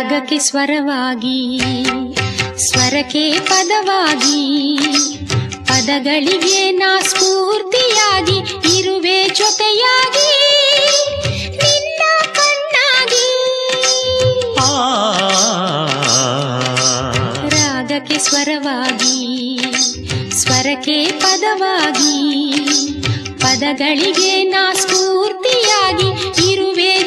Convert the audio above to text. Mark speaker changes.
Speaker 1: ರಾಗಕ್ಕೆ ಸ್ವರವಾಗಿ, ಸ್ವರಕ್ಕೆ ಪದವಾಗಿ, ಪದಗಳಿಗೆ ನಾ ಸ್ಫೂರ್ತಿಯಾಗಿ ಇರುವೆ ಜೊತೆಯಾಗಿ ನಿನ್ನ ಕಣ್ಣಾಗಿ. ರಾಗಕ್ಕೆ ಸ್ವರವಾಗಿ, ಸ್ವರಕ್ಕೆ ಪದವಾಗಿ, ಪದಗಳಿಗೆ ನಾ ಸ್ಫೂರ್ತಿಯಾಗಿ ಇರುವೆ